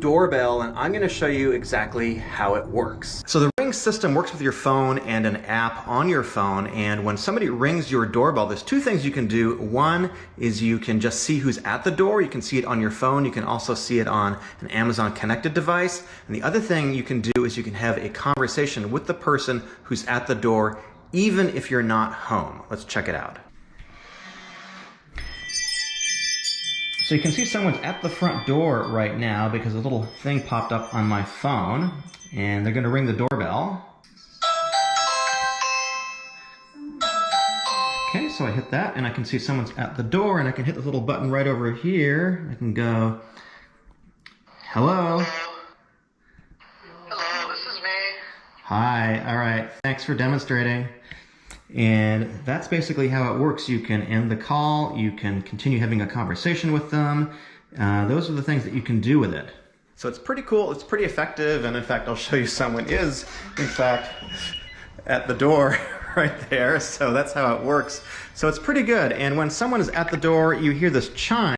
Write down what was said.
doorbell, and I'm going to show you exactly how it works. So the Ring system works with your phone and an app on your phone, and when somebody rings your doorbell, there's two things you can do. One is you can just see who's at the door. You can see it on your phone. You can also see it on an Amazon connected device. And the other thing you can do is you can have a conversation with the person who's at the door, even if you're not home. Let's check it out. So you can see someone's at the front door right now because a little thing popped up on my phone, and they're going to ring the doorbell. Okay, so I hit that and I can see someone's at the door, and I can hit this little button right over here. I can go, hello. Hello, this is me. Hi, all right, thanks for demonstrating. And that's basically how it works. You can end the call, you can continue having a conversation with them. Those are the things that you can do with it. So it's pretty cool, it's pretty effective, and in fact I'll show you someone is, in fact, at the door right there. So that's how it works. So it's pretty good, and when someone is at the door, you hear this chime.